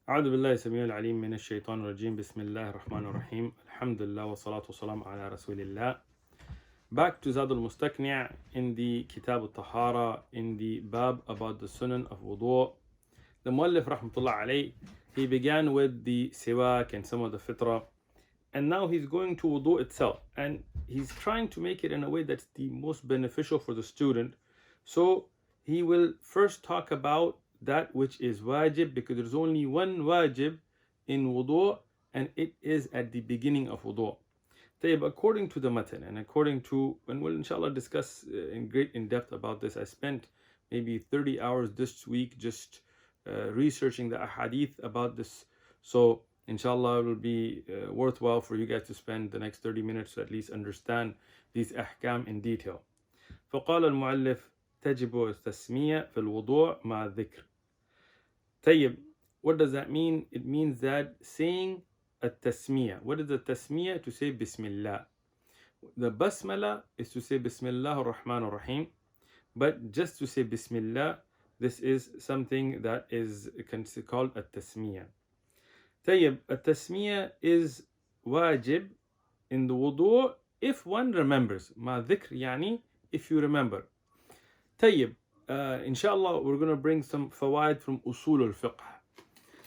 أعوذ بالله السميع العليم من الشيطان الرجيم بسم الله الرحمن الرحيم الحمد لله والصلاة والسلام على رسول الله. Back to Zadul Mustaqni in the Kitab al-Tahara, in the Bab about the Sunan of Wudū. The Muallif rahmatullah alayh, he began with the Siwak and some of the Fitra, and now he's going to Wudū itself, and he's trying to make it in a way that's the most beneficial for the student. So he will first talk about that which is wajib, because there's only one wajib in wudu, and it is at the beginning of wudu. According to the matan, and according to, and we'll inshallah discuss in depth about this. I spent maybe 30 hours this week just researching the ahadith about this. So inshallah it will be worthwhile for you guys to spend the next 30 minutes to at least understand these ahkam in detail. فقال المؤلف تجب التسمية في الوضوء مع الذكر. طيب, what does that mean? It means that saying التسمية. What is the tasmiyah? To say Bismillah. The basmala is to say Bismillah ar-Rahman ar-Rahim. But just to say Bismillah, this is something that is called a tasmiyah. طيب, a tasmiyah is wajib in the wudu if one remembers. Ma dhikr yani, if you remember. طيب, inshallah we're going to bring some fawaid from usul al-fiqh.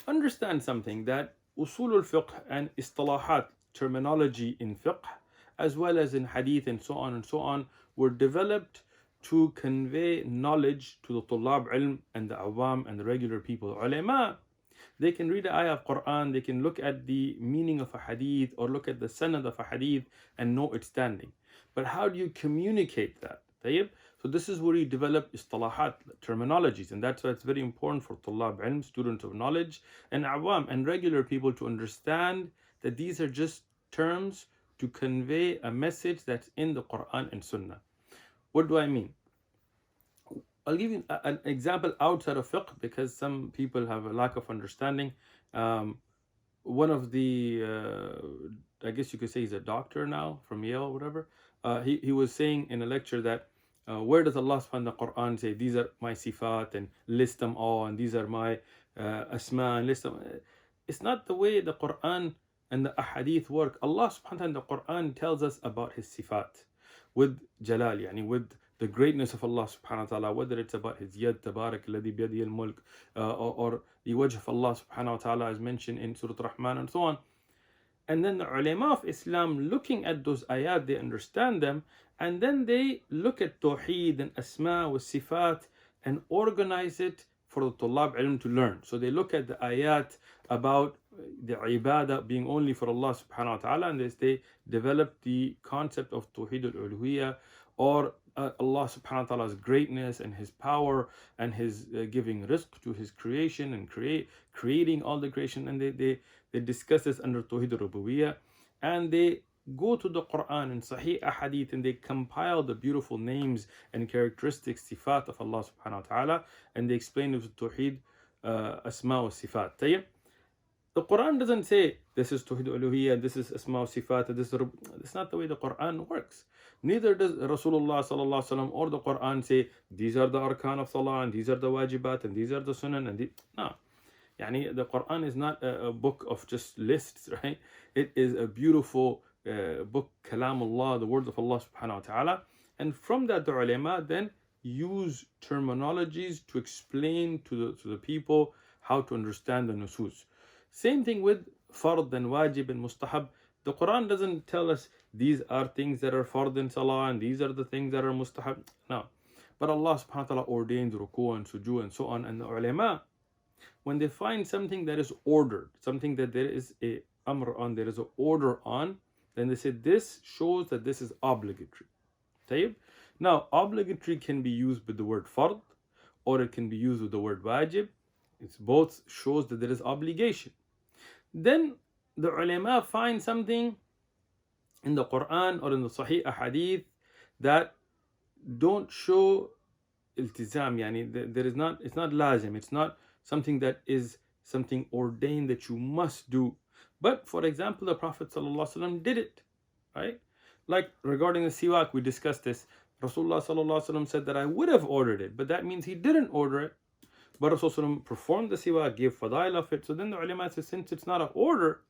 Understand something, that usul al-fiqh and istalahat, terminology in fiqh, as well as in hadith and so on, were developed to convey knowledge to the tullab ilm and the awam and the regular people. Ulama, they can read an ayah of Quran, they can look at the meaning of a hadith or look at the sanad of a hadith and know its standing. But how do you communicate that? طيب? So this is where you develop istalahat, terminologies, and that's why it's very important for tullab ilm, students of knowledge, and awam and regular people to understand that these are just terms to convey a message that's in the Quran and Sunnah. What do I mean? I'll give you an example outside of fiqh, because some people have a lack of understanding. One of the, I guess you could say he's a doctor now from Yale or whatever. He was saying in a lecture that where does Allah subhanahu wa ta'ala Quran say these are my sifat and list them all, and these are my asma and list them? It's not the way the Quran and the ahadith work. Allah subhanahu wa ta'ala in the Quran tells us about his sifat with jalal, yani with the greatness of Allah subhanahu wa ta'ala, whether it's about his yad tabarak alladhi biyadihi al-mulk, or the wajh of Allah subhanahu wa ta'ala as mentioned in Surah Rahman and so on. And then the ulama of Islam, looking at those ayat, they understand them, and then they look at tawheed and asma wa sifat and organize it for the tullab ilm to learn. So they look at the ayat about the ibadah being only for Allah subhanahu wa ta'ala, and they develop the concept of tawheed al-uluhiyya, or Allah subhanahu wa ta'ala's greatness and his power and his giving rizq to his creation and creating all the creation, and they discuss this under Tawheed al-Rububiyyah, and they go to the Quran and Sahih Ahadith, and they compile the beautiful names and characteristics, sifat of Allah subhanahu wa ta'ala, and they explain it with Tawheed Asma wa Sifat. طيب? The Quran doesn't say this is Tawheed al-Uluhiyyah, this is Asma wa Sifat, that's not the way the Quran works. Neither does Rasulullah sallallahu alaihi wasallam or the Quran say these are the arkan of salah and these are the wajibat and these are the sunan and no. Yani the Quran is not a book of just lists, right? It is a beautiful book, kalamullah, the words of Allah subhanahu wa ta'ala. And from that, the ulama then use terminologies to explain to the people how to understand the nusus. Same thing with fard and wajib and mustahab. The Quran doesn't tell us these are things that are fard in salah and these are the things that are mustahab. No. But Allah subhanahu wa ta'ala ordained ruku and sujood and so on. And the ulama, when they find something that is ordered, something that there is a amr on, there is an order on, then they say this shows that this is obligatory. طيب? Now, obligatory can be used with the word fard, or it can be used with the word wajib. It's both shows that there is obligation. Then the ulama find something in the Quran or in the Sahih Ahadith that don't show iltizam, yani there is not, it's not lazim, it's not something that is something ordained that you must do. But for example, the Prophet ﷺ did it, right? Like regarding the siwak, we discussed this. Rasulullah ﷺ said that I would have ordered it, but that means he didn't order it. but Rasulullah performed the siwak, gave fadail of it. So then the ulama says, since it's not an order,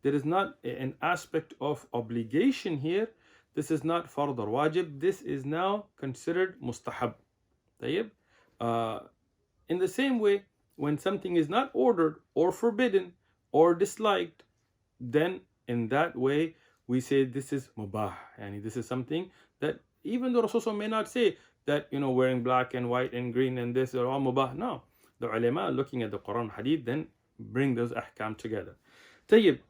there is not an aspect of obligation here. This is not fard or wajib. This is now considered mustahab. طيب? In the same way, when something is not ordered or forbidden or disliked, then in that way we say this is mubah. And this is something that even the Rasul may not say that, wearing black and white and green and this are all mubah. No. The ulama looking at the Quran hadith then bring those ahkam together. طيب.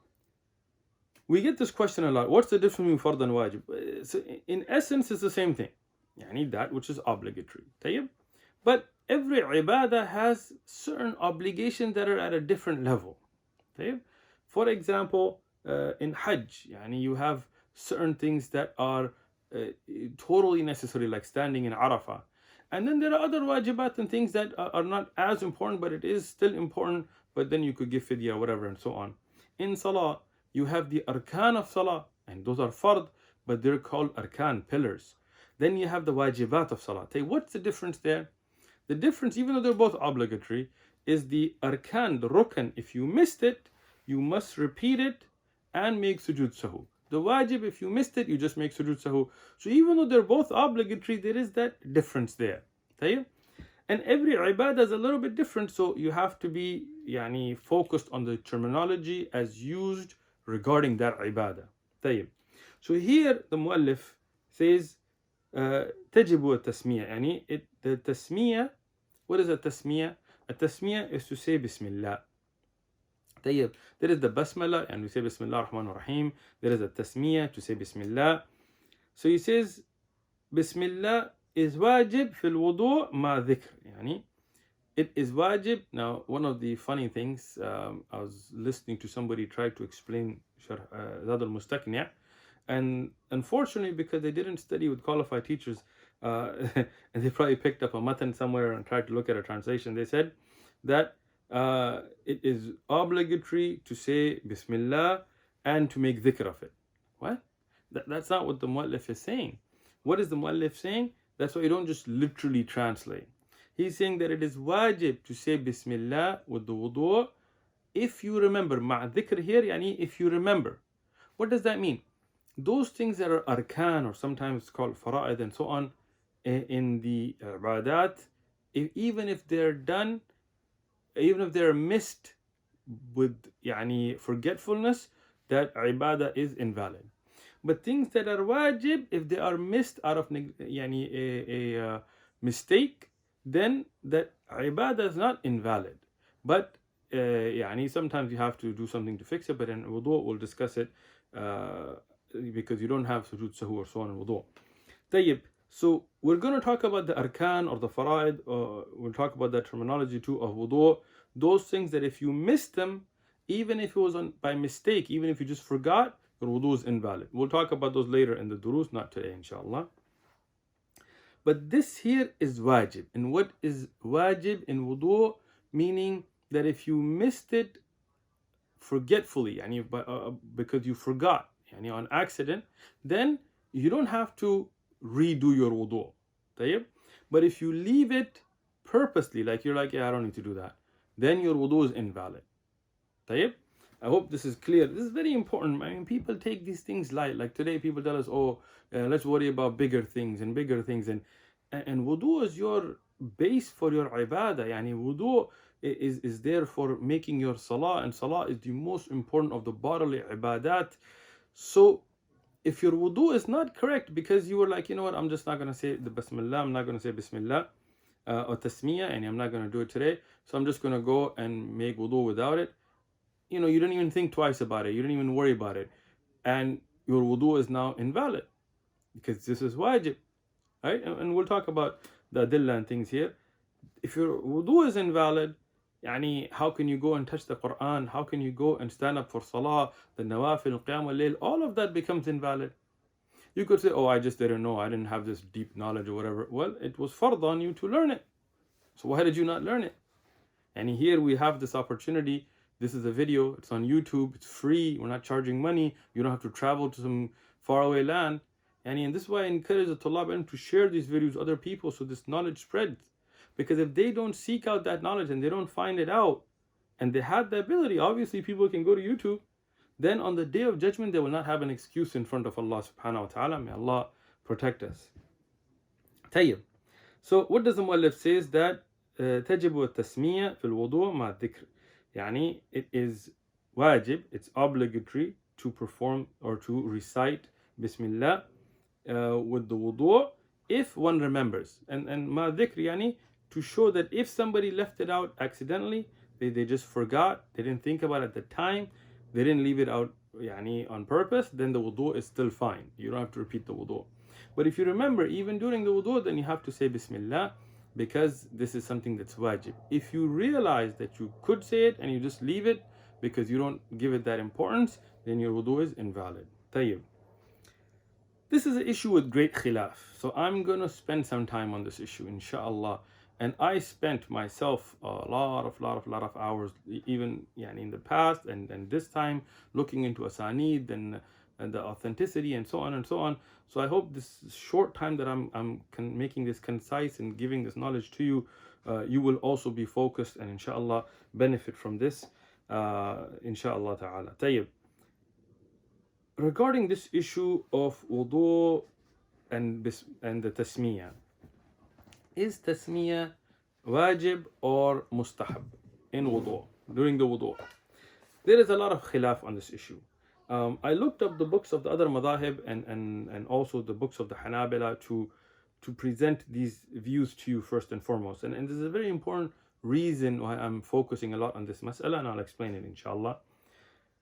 We get this question a lot. What's the difference between fard and wajib? So in essence, it's the same thing. That which is obligatory. طيب. But every ibadah has certain obligations that are at a different level. طيب. For example, in Hajj, you have certain things that are totally necessary, like standing in Arafah. And then there are other wajibat and things that are not as important, but it is still important, but then you could give fidya, whatever, and so on. In Salah, you have the arkan of Salah, and those are fard, but they're called arkan, pillars. Then you have the Wājibāt of Salah. What's the difference there? The difference, even though they're both obligatory, is the arkan, the rukn. If you missed it, you must repeat it and make sujood sahu. The wajib, if you missed it, you just make sujood sahu. So even though they're both obligatory, there is that difference there. And every ibadah is a little bit different, so you have to be focused on the terminology as used regarding that ibadah. So here the muallif says تجب التسمية. The tasmiyah, what is a tasmiyah? A tasmiyah is to say Bismillah. There is the basmala, and we say Bismillah ar-Rahman ar-Rahim. There is a tasmiyah to say Bismillah. So he says Bismillah is wajib fil wudu ma dhikr. It is wajib. Now, one of the funny things, I was listening to somebody try to explain Zad al-Mustaqni, and unfortunately, because they didn't study with qualified teachers, and they probably picked up a matan somewhere and tried to look at a translation, they said that it is obligatory to say Bismillah and to make dhikr of it. What? That's not what the muallif is saying. What is the muallif saying? That's why you don't just literally translate. He's saying that it is wajib to say Bismillah with the wudu if you remember. Ma' dhikr here, if you remember. What does that mean? Those things that are arkan, or sometimes called fara'id and so on, in the ibadat, even if they're done, even if they're missed with forgetfulness, that ibadah is invalid. But things that are wajib, if they are missed out of a mistake, then that ibadah is not invalid. But sometimes you have to do something to fix it, but in wudu we'll discuss it because you don't have sujood sahu or so on in wudu. طيب. So we're going to talk about the arkan or the fara'id, we'll talk about that terminology too of wudu. Those things that if you missed them, even if it was by mistake, even if you just forgot, your wudu is invalid. We'll talk about those later in the durus, not today inshallah. But this here is wajib. And what is wajib in wudu? Meaning that if you missed it forgetfully, because you forgot, on accident, then you don't have to redo your wudu. But if you leave it purposely, like you're like, I don't need to do that, then your wudu is invalid. I hope this is clear. This is very important. People take these things light. Like today, people tell us, let's worry about bigger things. And wudu is your base for your ibadah. Wudu is there for making your salah, and salah is the most important of the bodily ibadat. So if your wudu is not correct because you were like, I'm just not going to say the Bismillah, I'm not going to say Bismillah or Tasmiyah, and I'm not going to do it today, so I'm just going to go and make wudu without it. You don't even think twice about it, you don't even worry about it, and your wudu is now invalid because this is wajib, right? And we'll talk about the adillah and things here. If your wudu is invalid, how can you go and touch the Quran? How can you go and stand up for salah, the nawafil, qiyam al-layl? All of that becomes invalid. You could say, I just didn't know, I didn't have this deep knowledge or whatever. Well, it was fard on you to learn it. So why did you not learn it? And here we have this opportunity. This is a video, it's on YouTube, it's free, we're not charging money, you don't have to travel to some faraway land. And this is why I encourage the Tulab to share these videos with other people so this knowledge spreads. Because if they don't seek out that knowledge and they don't find it out, and they had the ability, obviously people can go to YouTube, then on the day of judgment they will not have an excuse in front of Allah subhanahu wa ta'ala. May Allah protect us. طيب. So what does the muallif says that تجب التسمية في الوضوء مع الذكر. يعني it is wajib, it's obligatory to perform or to recite Bismillah with the wudu if one remembers. And مع الذكر يعني to show that if somebody left it out accidentally, they just forgot, they didn't think about it at the time, they didn't leave it out يعني on purpose, then the wudu is still fine. You don't have to repeat the wudu. But if you remember, even during the wudu, then you have to say Bismillah, because this is something that's wajib. If you realize that you could say it and you just leave it because you don't give it that importance, then your wudu is invalid. طيب. This is an issue with great khilaf. So I'm going to spend some time on this issue, inshallah. And I spent myself a lot of hours, even in the past and this time, looking into asanid and the authenticity and so on and so on. So I hope this short time that I'm making this concise and giving this knowledge to you, you will also be focused and inshallah benefit from this, inshallah ta'ala. طيب. Regarding this issue of wudu and the tasmiyah, is tasmiyah wajib or mustahab in wudu, during the wudu? There is a lot of khilaf on this issue. I looked up the books of the other madahib and also the books of the Hanabila to present these views to you first and foremost. And this is a very important reason why I'm focusing a lot on this mas'ala, and I'll explain it inshallah.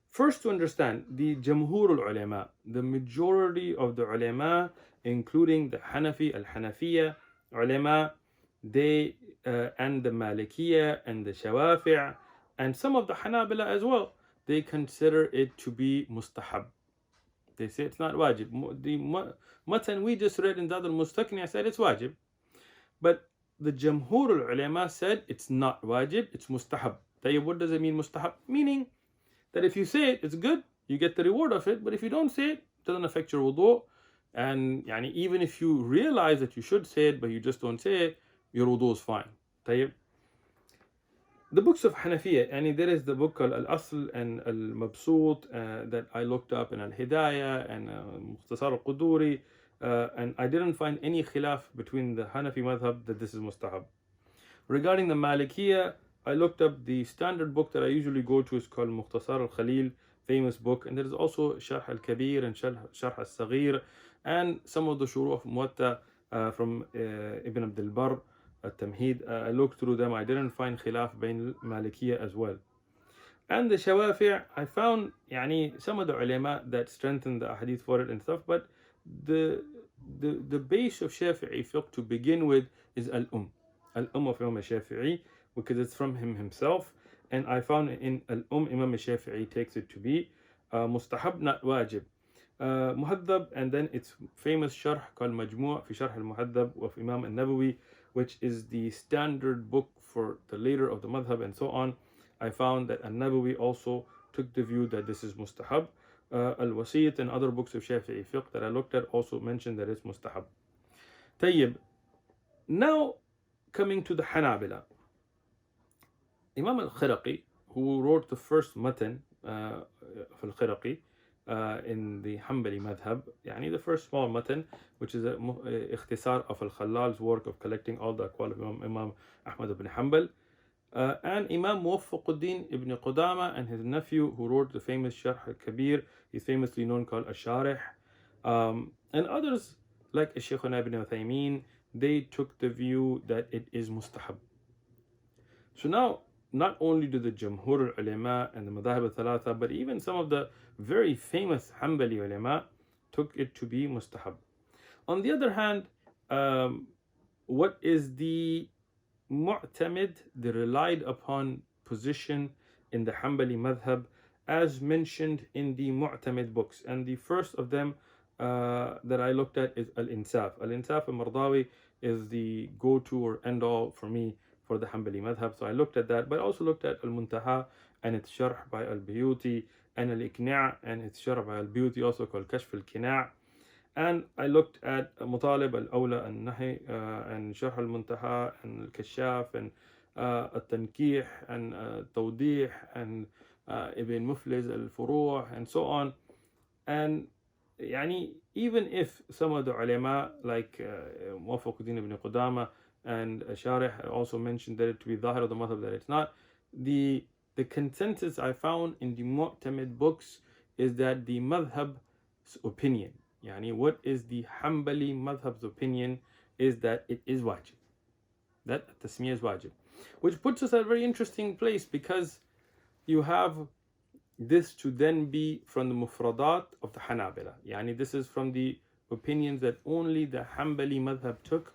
First, to understand the jamhur al-ulama, the majority of the ulama, including the Hanafi, al-Hanafiya ulama, they and the Malikiya and the Shawafi' and some of the Hanabila as well, they consider it to be mustahab. They say it's not wajib. The matan we just read in Zad al-Mustaqni said it's wajib. But the jamhur al-ulama said it's not wajib, it's mustahab. What does it mean mustahab? Meaning that if you say it, it's good, you get the reward of it. But if you don't say it, it doesn't affect your wudu. And even if you realize that you should say it, but you just don't say it, your wudu is fine. The books of Hanafiya, there is the book called Al-Asl and Al-Mabsut that I looked up, and Al-Hidayah and Mukhtasar al-Quduri, and I didn't find any khilaf between the Hanafi madhab that this is mustahab. Regarding the Malikiya, I looked up the standard book that I usually go to is called Mukhtasar al-Khalil, famous book, and there is also Sharh al-Kabir and Sharh al-Saghir, and some of the Shuruh of Muwatta from Ibn Abdul Barr, At-Tamheed. I looked through them, I didn't find khilaf bain Malikiya as well. And the Shawafi', I found some of the ulama that strengthen the hadith for it and stuff, but the base of Shafi'i fiqh to begin with is Al-Um of Imam Shafi'i, because it's from him himself. And I found in Al-Um, Imam Shafi'i takes it to be mustahab, not wajib. Muhaddab, and then its famous sharh called Majmu' fi Sharh al-Muhaddab of Imam al-Nawawi, which is the standard book for the leader of the madhab and so on. I found that al-Nawawi also took the view that this is mustahab. Al-Wasit and other books of Shafi'i fiqh that I looked at also mentioned that it's mustahab. Tayyib. Now coming to the Hanabila. Imam al-Khiraqi, who wrote the first matan of al-Khiraqi in the Hanbali madhab, the first small matan, which is a ikhtisar of al-Khallal's work of collecting all the aqwal of Imam Ahmad ibn Hanbal, and Imam Muwaffaquddin ibn Qudama and his nephew, who wrote the famous Sharh al-Kabir, he's famously known called Al-Sharih, and others like Shaykhuna ibn Uthaymeen, they took the view that it is mustahab. So now, not only do the Jamhur ulama and the Madahib al-Thalatha, but even some of the very famous Hanbali ulama took it to be mustahab. On the other hand, what is the mu'tamid, the relied upon position in the Hanbali madhab, as mentioned in the mu'tamid books? And the first of them that I looked at is Al-Insaf. Al-Insaf al-Mardawi is the go-to or end-all for me for the Hanbali madhab. So I looked at that, but I also looked at Al-Muntaha and its sharh by Al-Biyuti, and Al-Iqna' and its sharh by Al-Biyuti, also called Kashf al-Qina'. And I looked at Mutalib al-Awla al-Nahi and Sharh al-Muntaha and al-Kashaf and al-Tankih and Tawdih and Ibn Mufliz al-Furu' and so on. And يعني, even if some of the ulama like Muwafaquddin ibn Qudama and Sharih also mentioned that it to be Zahir of the Madhab, that it's not, the consensus I found in the Mu'tamid books is that the Madhab's opinion, يعني, what is the Hanbali Madhab's opinion, is that it is wajib. That tasmiyah is wajib. Which puts us at a very interesting place, because you have this to then be from the mufradat of the Hanabila. Yani this is from the opinions that only the Hanbali madhab took,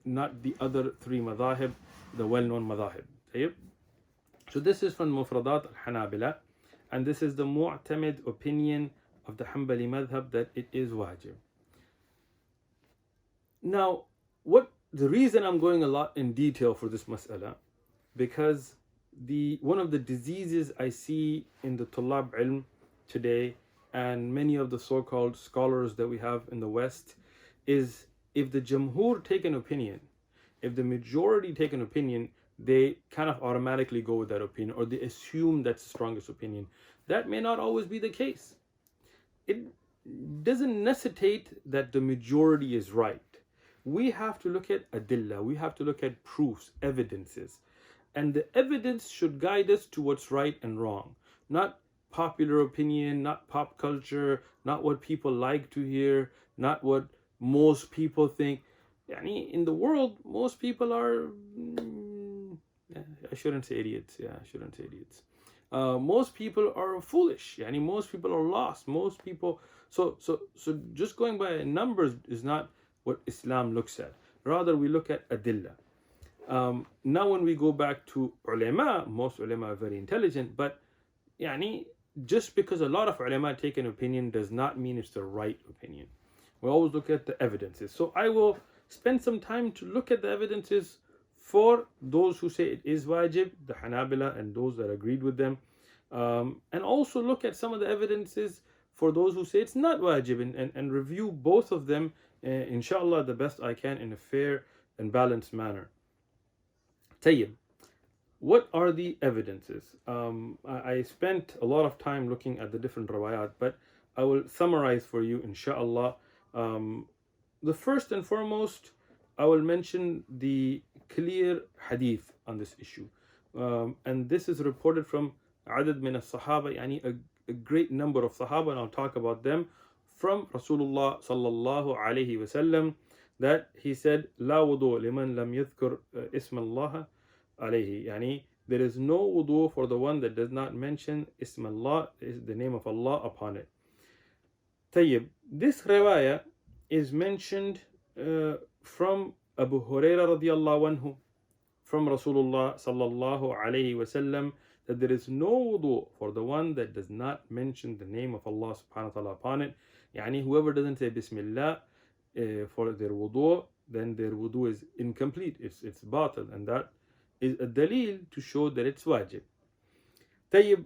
not the other three madhahib, the well-known madhahib. So this is from mufradat al-Hanabila, and this is the mu'tamid opinion of the Hanbali madhab, that it is wajib. Now, the reason I'm going a lot in detail for this mas'ala, because one of the diseases I see in the Tullab Ilm today, and many of the so-called scholars that we have in the West, is if the Jamhur take an opinion, if the majority take an opinion, they kind of automatically go with that opinion, or they assume that's the strongest opinion. That may not always be the case. It doesn't necessitate that the majority is right. We have to look at adillah, we have to look at proofs, evidences. And the evidence should guide us to what's right and wrong. Not popular opinion, not pop culture, not what people like to hear, not what most people think. Yani, in the world, most people are, I shouldn't say idiots. Most people are foolish. Yani, most people are lost. Most people, so just going by numbers is not what Islam looks at. Rather, we look at adillah. Now when we go back to ulama, most ulama are very intelligent, but يعني, just because a lot of ulama take an opinion does not mean it's the right opinion. We always look at the evidences. So I will spend some time to look at the evidences for those who say it is wajib, the Hanabila, and those that agreed with them, and also look at some of the evidences for those who say it's not wajib, and review both of them, inshallah, the best I can in a fair and balanced manner. Tayyib. What are the evidences? I spent a lot of time looking at the different rawayat, but I will summarize for you, inshallah. The first and foremost, I will mention the clear hadith on this issue. And this is reported from adad min as-sahaba, yani a great number of sahaba, and I'll talk about them, from Rasulullah sallallahu alayhi wasallam, that he said, لا وضوء لمن لم يذكر اسم الله عليه. Yani, there is no wudu for the one that does not mention ism Allah, is the name of Allah, upon it. Tayyib. This riwayah is mentioned from Abu Hurairah radiyallahu anhu, from Rasulullah sallallahu alayhi wasallam, that there is no wudu for the one that does not mention the name of Allah subhanahu wa ta'ala upon it. Yani, whoever doesn't say Bismillah for their wudu, then their wudu is incomplete, it's batil, and that is a dalil to show that it's wajib. Tayyib,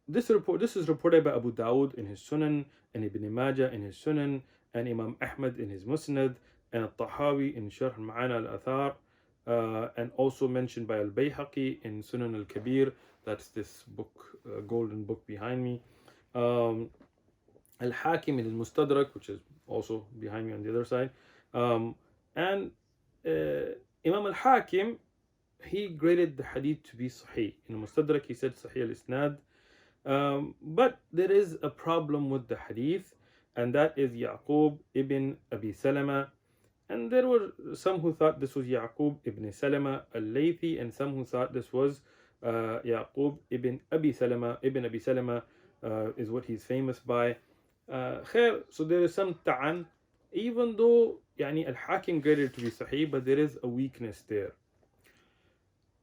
this is reported by Abu Dawud in his Sunan, and Ibn Majah in his Sunan, and Imam Ahmad in his Musnad, and Al-Tahawi in Sharh Ma'ana al-Athar, and also mentioned by Al-Bayhaqi in Sunan al-Kabir. That's this book, golden book behind me. Al-Hakim in his Mustadrak, which is also behind me on the other side. And Imam Al-Hakim, he graded the hadith to be sahih. In the Mustadrak, he said sahih al-isnad. But there is a problem with the hadith, and that is Yaqub ibn Abi Salama. And there were some who thought this was Yaqub ibn Salama al-Laythi, and some who thought this was Yaqub ibn Abi Salama. Ibn Abi Salama is what he's famous by. So there is some ta'an, even though يعني Al-Hakim graded it to be sahih, but there is a weakness there.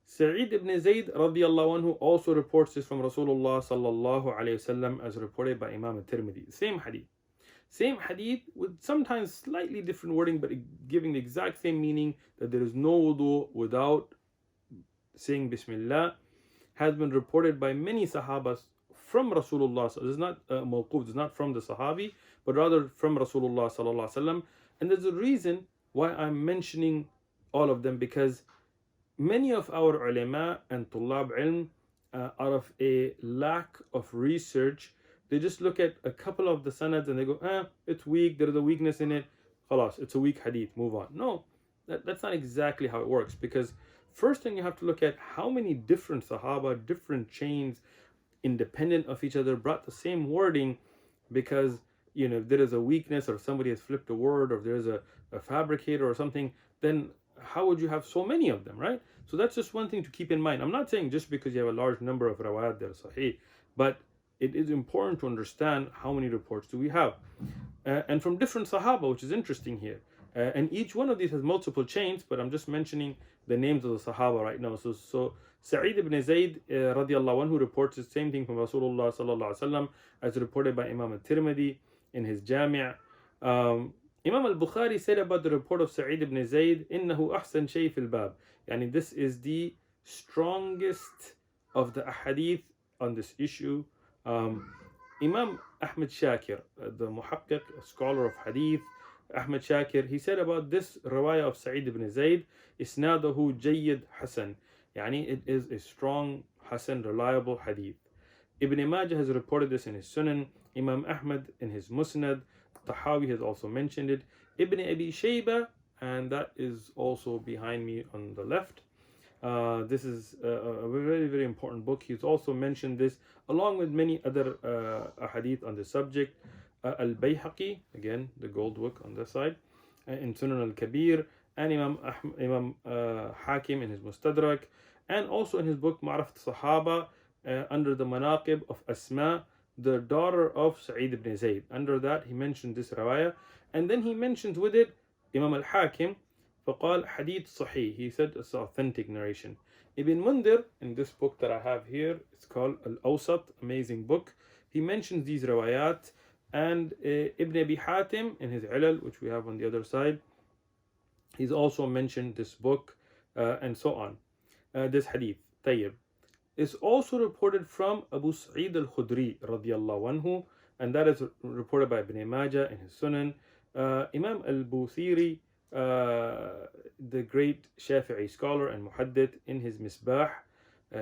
Sa'id ibn Zayd radiyallahu anhu also reports this from Rasulullah sallallahu alayhi wasallam, as reported by Imam al-Tirmidhi. Same hadith with sometimes slightly different wording, but giving the exact same meaning, that there is no wudu without saying Bismillah, has been reported by many sahabas from Rasulullah. So this is not mawquf, it's not from the sahabi, but rather from Rasulullah sallallahu alaihi wasallam. And there's a reason why I'm mentioning all of them, because many of our ulama and tullab ilm, out of a lack of research, they just look at a couple of the sanads and they go, it's weak, there's a weakness in it, khalas, it's a weak hadith, move on. No, that's not exactly how it works, because first thing you have to look at how many different sahaba, different chains, independent of each other, brought the same wording, because if there is a weakness, or somebody has flipped a word, or there's a fabricator or something, then how would you have so many of them, right? So that's just one thing to keep in mind. I'm not saying just because you have a large number of rawayat they're sahih, but it is important to understand how many reports do we have, and from different sahaba, which is interesting here. And each one of these has multiple chains, but I'm just mentioning the names of the sahaba right now. So Sa'id ibn Zayd radiallahu anhu reports the same thing from Rasulullah sallallahu alaihi wasallam, as reported by Imam al-Tirmidhi in his Jami'. Imam al-Bukhari said about the report of Sa'id ibn Zayd, إِنَّهُ أَحْسَنْ شَيْءٍ فِي الْبَابِ. Yani this is the strongest of the ahadith on this issue. Imam Ahmad Shakir, the muhaqqiq, a scholar of hadith, Ahmad Shakir, he said about this riwayah of Sa'id ibn Zayd, إِسْنَادَهُ جَيِّد حَسَن. Yani it is a strong, hasan, reliable hadith. Ibn Majah has reported this in his Sunan, Imam Ahmad in his Musnad, Tahawi has also mentioned it, Ibn Abi Shayba, and that is also behind me on the left. This is a very, very important book. He's also mentioned this along with many other ahadith on the subject. Al-Bayhaqi, again the gold book on this side, in Sunan al-Kabir, and Imam Hakim in his Mustadrak, and also in his book Ma'rifat Sahaba, under the Manaqib of Asma, the daughter of Sa'id ibn Zayd. Under that he mentioned this riwayah, and then he mentions with it Imam al-Hakim, فقال hadith sahih, he said it's authentic narration. Ibn Mundir, in this book that I have here, it's called Al-Awsat, amazing book, he mentions these riwayat, and Ibn Abi Hatim in his Ilal, which we have on the other side, he's also mentioned this book, and so on. This hadith, Tayyib, is also reported from Abu Sa'id al-Khudri radiyallahu anhu, and that is reported by Ibn Majah in his Sunan. Imam al-Buthiri, the great Shafi'i scholar and muhaddith, in his Misbah,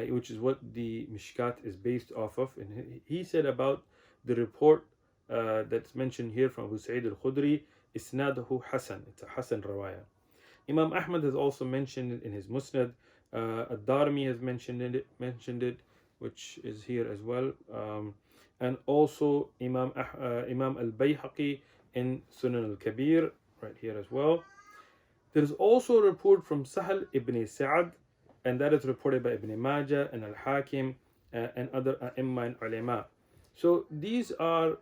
which is what the Mishkat is based off of, and he said about the report that's mentioned here from Abu Sa'id al-Khudri, Isnaduhu Hasan, it's a Hasan rawaya. Imam Ahmad has also mentioned it in his Musnad. Ad-Darimi has mentioned it, which is here as well, and also Imam al-Bayhaqi in Sunan al-Kabir, right here as well. There is also a report from Sahal ibn Sa'ad, and that is reported by Ibn Majah and Al-Hakim and other A'imma and Ulama. So these are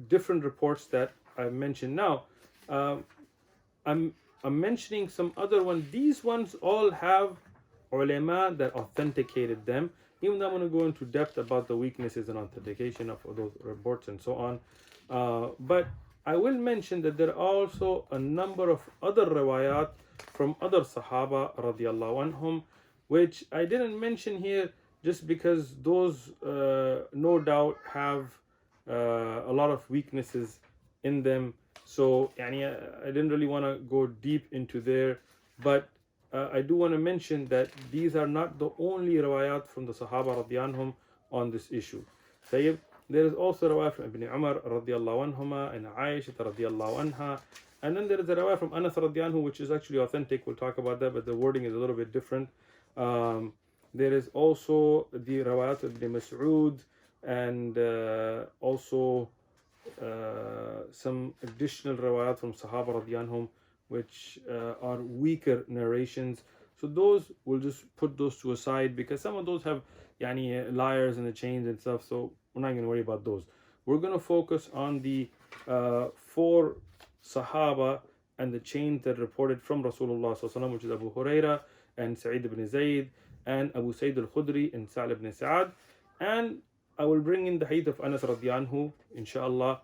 different reports that I've mentioned. Now, I'm mentioning some other ones. These ones all have ulama that authenticated them, even though I'm going to go into depth about the weaknesses and authentication of those reports and so on. But I will mention that there are also a number of other riwayat from other Sahaba radiallahu anhum, which I didn't mention here just because those no doubt have a lot of weaknesses in them. So I didn't really want to go deep into there, but I do want to mention that these are not the only riwayat from the Sahaba radiallahu anhum on this issue. There is also riwayat from Ibn Umar radiallahu anhuma and Aisha radiallahu anha, and then there is a riwayat from Anas radiallahu anhu, which is actually authentic. We'll talk about that, but the wording is a little bit different. There is also the riwayat of Ibn Mas'ud, and also some additional riwayat from Sahaba radiallahu anhum, which are weaker narrations. So those, we'll just put those to a side, because some of those have liars in the chains and stuff, so we're not going to worry about those. We're going to focus on the 4 Sahaba and the chains that reported from Rasulullah sallallahu alaihi wasallam, which is Abu Huraira and Sa'id ibn Zayd and Abu Sa'id al-Khudri and Sa'al ibn Sa'ad, and I will bring in the hadith of Anas radiallahu anhu, inshallah,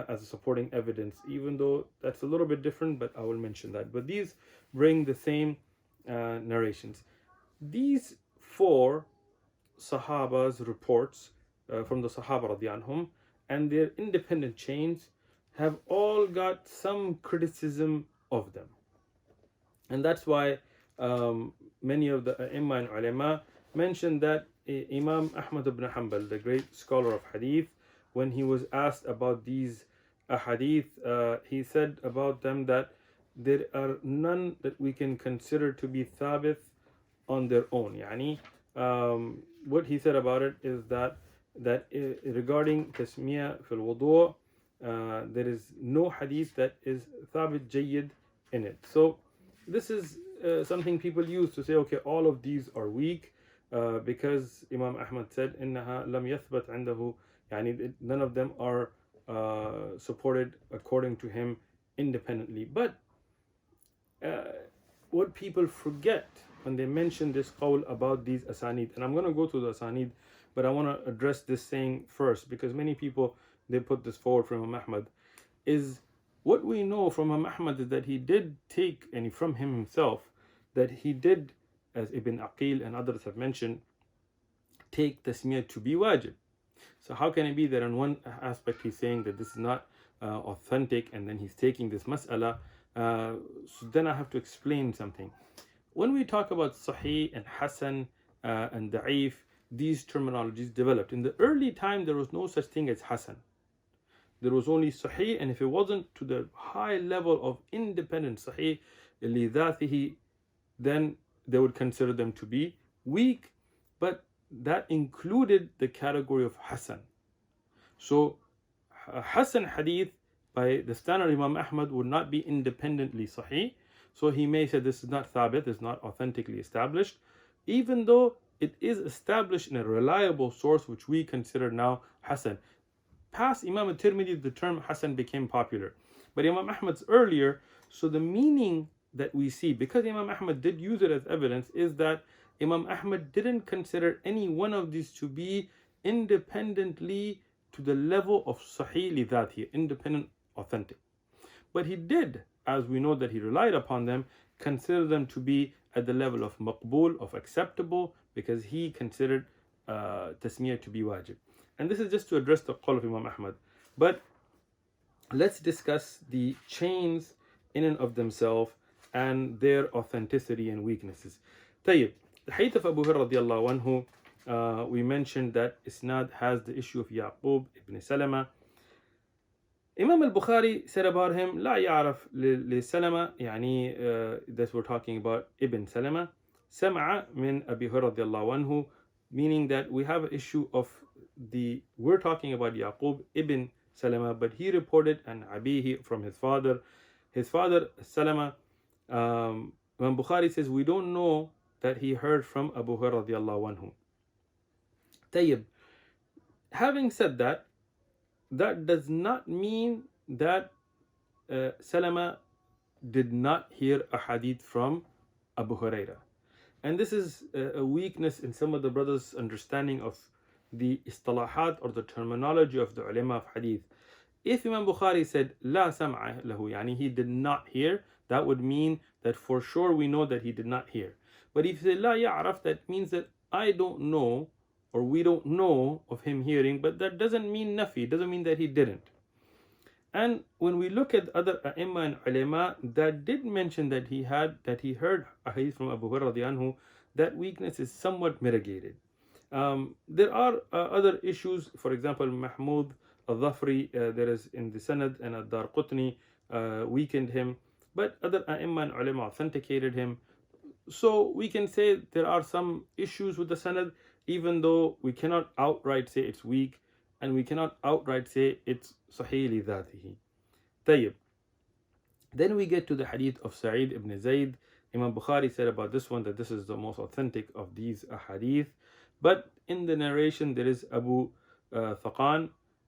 as a supporting evidence, even though that's a little bit different, but I will mention that. But these bring the same narrations. These 4 Sahabas reports from the Sahaba radiallahu anhum, and their independent chains have all got some criticism of them. And that's why many of the Imam and Ulama mentioned that Imam Ahmad ibn Hanbal, the great scholar of Hadith, when he was asked about these Hadith, he said about them that there are none that we can consider to be thabit on their own. Yani, what he said about it is that regarding tasmiyah fil wudu, there is no hadith that is thabit jayyid in it. So this is something people use to say, okay, all of these are weak, because Imam Ahmad said, إنها لم يثبت عنده, yani none of them are supported according to him independently. But what people forget when they mention this qawl about these asanid, and I'm going to go to the asanid, but I want to address this saying first, because many people, they put this forward from Imam Ahmad, is what we know from Imam Ahmad is that he did take, and from him himself, that he did, as Ibn Aqil and others have mentioned, take tasmiyah to be wajib. So how can it be that on one aspect he's saying that this is not authentic, and then he's taking this mas'ala? So then I have to explain something. When we talk about sahih and hasan and da'if, these terminologies developed. In the early time, there was no such thing as hasan. There was only sahih, and if it wasn't to the high level of independent sahih lidhatihi, then they would consider them to be weak, but that included the category of hasan. So hasan hadith by the standard Imam Ahmad would not be independently sahih. So he may say this is not thabit, this is not authentically established, even though it is established in a reliable source which we consider now hasan. Past Imam al-Tirmidhi, the term hasan became popular, but Imam Ahmad's earlier. So the meaning that we see, because Imam Ahmad did use it as evidence, is that Imam Ahmad didn't consider any one of these to be independently to the level of sahih li dhati, independent, authentic. But he did, as we know that he relied upon them, consider them to be at the level of maqbool, of acceptable, because he considered tasmiyah to be wajib. And this is just to address the qawl of Imam Ahmad. But let's discuss the chains in and of themselves and their authenticity and weaknesses. Tayyib, the hadith of Abu Hurairah radiallahu anhu, we mentioned that Isnad has the issue of Yaqub ibn Salama. Imam al-Bukhari said about him, لا يعرف لسلمة, يعني that we're talking about Ibn Salama, سمع من أبي هريرة رضي الله عنه, meaning that we have an issue of we're talking about Yaqub ibn Salama, but he reported an abihi from his father Salama. When Bukhari says we don't know that he heard from Abu Hurairah radiallahu anhu. Tayyib, having said that, that does not mean that Salama did not hear a hadith from Abu Hurairah. And this is a weakness in some of the brothers' understanding of the istalahat or the terminology of the ulama of hadith. If Imam Bukhari said la sam'a lahu, yani he did not hear, that would mean that for sure we know that he did not hear. But if he said la ya'raf, that means that I don't know, or we don't know of him hearing, but that doesn't mean nafi, doesn't mean that he didn't. And when we look at other a'imma and ulama that did mention that he heard a hadith from Abu Hurairah radiallahu anhu, that weakness is somewhat mitigated. There are other issues, for example, Mahmud al-Dhafri, there is in the Sanad, and ad-Darqutni weakened him, but other a'imma and ulama authenticated him. So we can say there are some issues with the Sanad, even though we cannot outright say it's weak, and we cannot outright say it's sahih li dhatihi. Tayyib. Then we get to the hadith of Sa'id ibn Zayd. Imam Bukhari said about this one that this is the most authentic of these hadith. But in the narration there is Abu Abu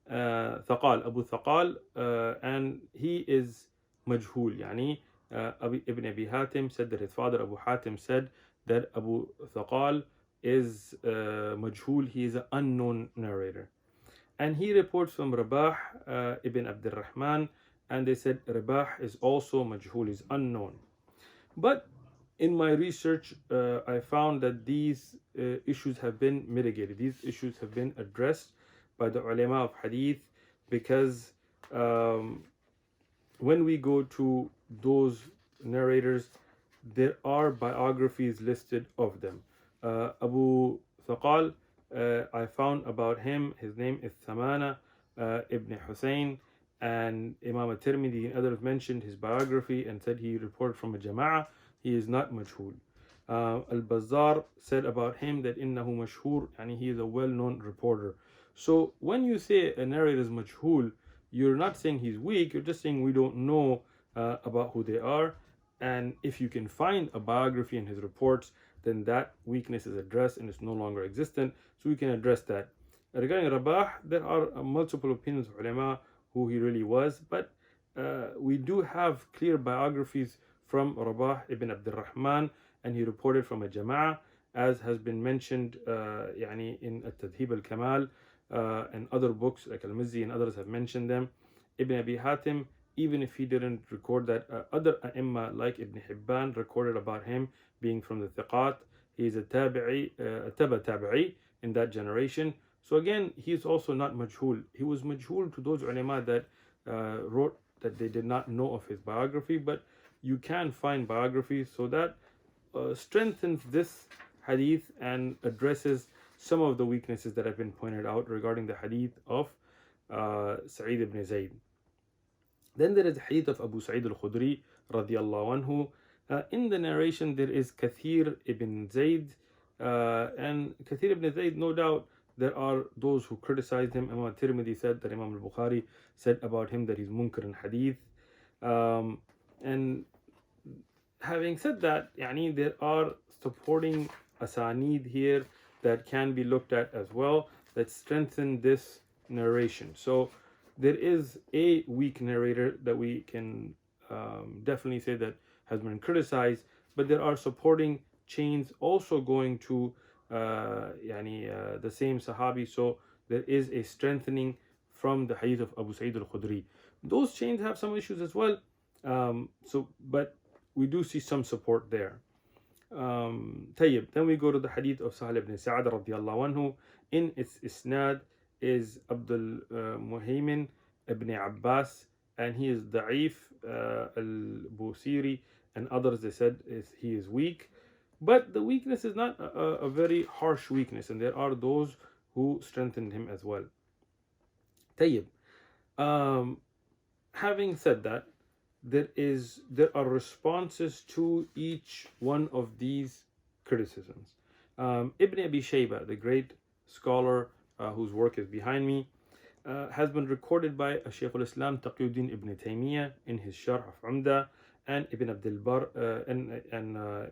Thaqal, and he is majhul. Yani Ibn Abi Hatim said that his father Abu Hatim said that Abu Thaqal is majhul, he is an unknown narrator. And he reports from Rabah ibn Abdul Rahman, and they said Rabah is also majhul, is unknown. But in my research, I found that these issues have been mitigated. These issues have been addressed by the ulama of hadith. because when we go to those narrators, there are biographies listed of them. Abu Thaqal, I found about him, his name is Thamana ibn Hussein, and Imam al-Tirmidhi and others mentioned his biography and said he reported from a jama'ah. He is not majhul. Al-Bazzar said about him that innahu mashhur, and he is a well-known reporter. So when you say a narrator is majhul, you're not saying he's weak, you're just saying we don't know about who they are. And if you can find a biography in his reports, then that weakness is addressed and it's no longer existent, so we can address that. Regarding Rabah, there are multiple opinions of ulama who he really was, but we do have clear biographies from Rabah ibn Abdul Rahman, and he reported from a jama'ah, as has been mentioned in At-Tadhib al-Kamal and other books like Al-Mizzi and others have mentioned them. Ibn Abi Hatim, even if he didn't record that, other A'imma like Ibn Hibban recorded about him being from the Thiqat. He is a tabi'i, a taba tabi'i in that generation. So again, he is also not majhul. He was majhul to those ulama that wrote that they did not know of his biography, but you can find biographies, so that strengthens this hadith and addresses some of the weaknesses that have been pointed out regarding the hadith of Sa'id ibn Zayd. Then there is the hadith of Abu Sa'id al-Khudri radiyallahu anhu. In the narration there is Kathir ibn Zayd, and Kathir ibn Zayd, no doubt there are those who criticized him. Imam al-Tirmidhi said that Imam al-Bukhari said about him that he's munkar in hadith. And having said that, there are supporting asanid here that can be looked at as well that strengthen this narration. So there is a weak narrator that we can definitely say that has been criticized, but there are supporting chains also going to the same Sahabi. So there is a strengthening from the hadith of Abu Sa'id al-Khudri. Those chains have some issues as well, but we do see some support there. Then we go to the hadith of Sahal ibn Sa'ad radiyallahu anhu. In its isnad is Abdul Muhaymin ibn Abbas, and he is da'if. Al-Busiri and others, they said he is weak, but the weakness is not a very harsh weakness, and there are those who strengthened him as well. Having said that, there are responses to each one of these criticisms. Ibn Abi Shayba, the great scholar whose work is behind me, has been recorded by Shaykh al-Islam Taqiyuddin ibn Taymiyyah in his Sharh of Umdah, and Ibn Abdul Bar and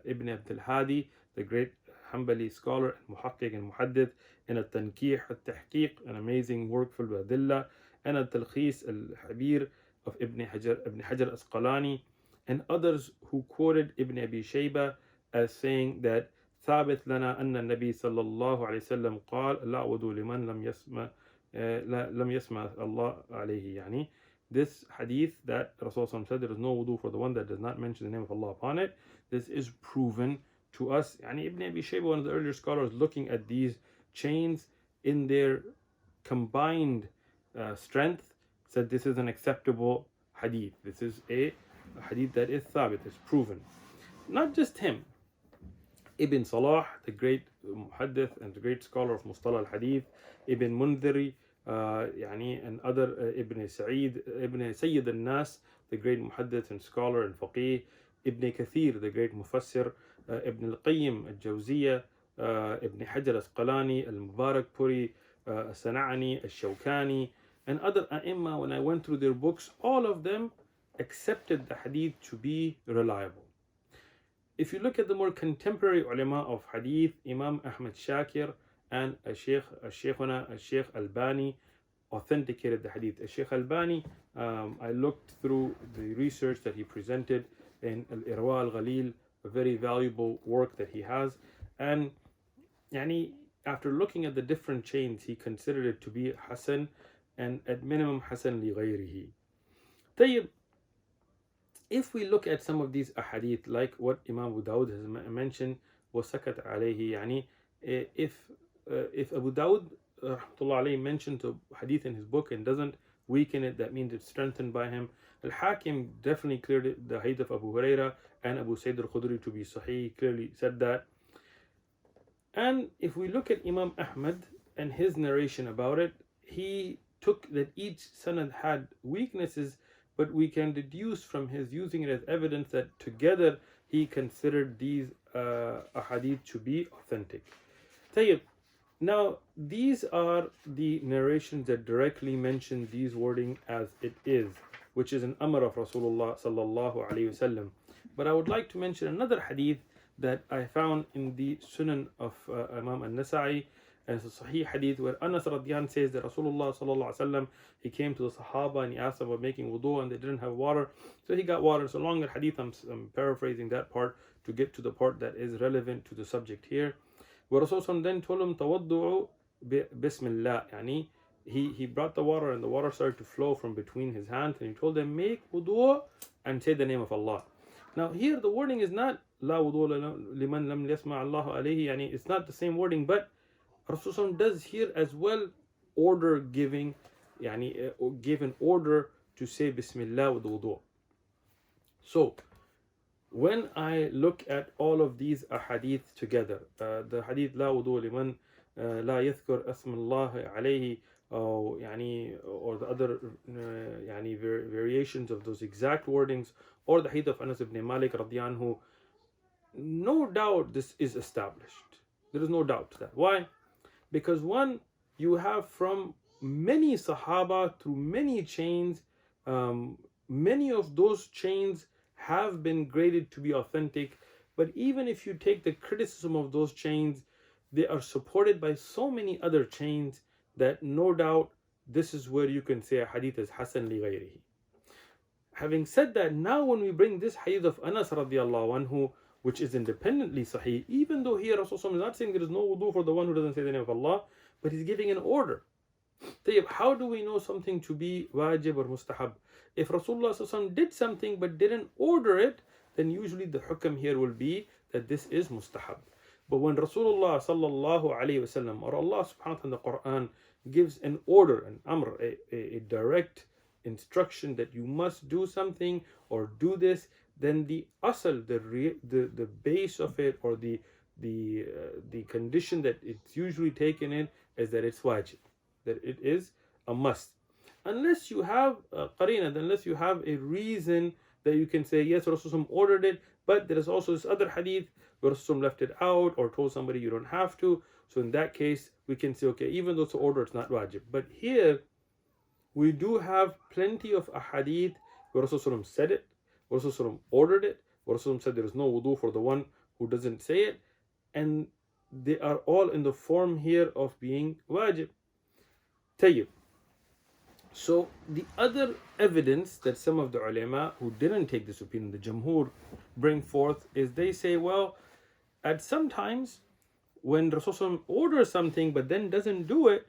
Ibn Abdul Hadi, the great Hanbali scholar and muhaqqiq and muhaddith, in At-Tankih At-Tahqiq, an amazing work full of adillah, and At-Talkhis Al-Habir of Ibn Hajar Asqalani, and others who quoted Ibn Abi Shayba as saying that ثابت لنا أن النبي صلى الله عليه وسلم قال لا وضوء لمن لم يسمع الله عليه. This hadith that Rasulullah said there is no wudu for the one that does not mention the name of Allah upon it, this is proven to us. Ibn Abi Shayba, one of the earlier scholars, looking at these chains in their combined strength, said this is an acceptable hadith. This is a hadith that is thabit, is proven. Not just him. Ibn Salah, the great muhaddith and the great scholar of Mustalah al-Hadith, Ibn Mundhiri, and other Ibn Sayyid al-Nas, the great muhaddith and scholar and faqih, Ibn Kathir, the great mufassir, Ibn al-Qayyim al-Jawziyah, Ibn Hajar Asqalani, al-Mubarak Puri, al-Sana'ani, al-Shawkani, and other a'imma. When I went through their books, all of them accepted the hadith to be reliable. If you look at the more contemporary ulama of hadith, Imam Ahmad Shakir and Shaykh Albani authenticated the hadith. Shaykh Albani, I looked through the research that he presented in Al-Irwa Al-Ghalil, a very valuable work that he has, and after looking at the different chains, he considered it to be Hasan, and at minimum Hasan li ghayrihi. Tayyib, if we look at some of these ahadith, like what Imam Wudū has mentioned, وَسَكَتَ عَلَيْهِ, if Abu Dawud mentioned a hadith in his book and doesn't weaken it, that means it's strengthened by him. Al-Hakim definitely cleared it, the hadith of Abu Huraira and Abu Sayyid al-Khudri to be sahih. He clearly said that. And if we look at Imam Ahmad and his narration about it, he took that each sanad had weaknesses, but we can deduce from his using it as evidence that together he considered these ahadith to be authentic. Tayyib. Now, these are the narrations that directly mention these wording as it is, which is an amr of Rasulullah sallallahu alaihi wasallam. But I would like to mention another hadith that I found in the Sunan of Imam al-Nasa'i, and it's a Sahih hadith where Anas radiyan says that Rasulullah sallallahu alaihi wasallam, he came to the Sahaba and he asked them about making wudu, and they didn't have water, so he got water. So longer hadith, I'm paraphrasing that part to get to the part that is relevant to the subject here. Where Rasulullah then told him tawaddu'u bismillah, yani he brought the water and the water started to flow from between his hands, and he told them make wudu and say the name of Allah. Now here the wording is not la wudu liman lam yasma Allah alayhi, yani it's not the same wording, but Rasulullah does here as well order giving, yani give an order to say bismillah with wudu. So when I look at all of these ahadith together, the hadith la wudu liman la yadhkur asma Allah alayhi, or the other variations of those exact wordings, or the hadith of Anas ibn Malik radiyallahu anhu, no doubt this is established. There is no doubt to that. Why? Because one, you have from many Sahaba through many chains, many of those chains have been graded to be authentic. But even if you take the criticism of those chains, they are supported by so many other chains that no doubt this is where you can say a hadith is Hasan li ghayrihi. Having said that, now when we bring this hadith of Anas radiallahu anhu, which is independently sahih, even though here Rasulullah is not saying there is no wudu for the one who doesn't say the name of Allah, but he's giving an order. How do we know something to be wajib or mustahab? If Rasulullah did something but didn't order it, then usually the hukam here will be that this is mustahab. But when Rasulullah sallallahu alayhi wasallam or Allah subhanahu wa ta'ala in the Quran gives an order, an amr, a direct instruction that you must do something or do this, then the asal, the base of it, or the condition that it's usually taken in is that it's wajib, that it is a must. Unless you have qarina, unless you have a reason that you can say, yes, Rasulullah ordered it, but there is also this other hadith where Rasulullah left it out or told somebody you don't have to. So in that case, we can say, okay, even though it's an order, it's not wajib. But here, we do have plenty of ahadith where Rasulullah said it, where Rasulullah ordered it, where Rasulullah said there is no wudu for the one who doesn't say it, and they are all in the form here of being wajib. Tayyib. So the other evidence that some of the ulama who didn't take this opinion, the Jamhur, bring forth is they say, well, at sometimes when Rasulullah orders something but then doesn't do it,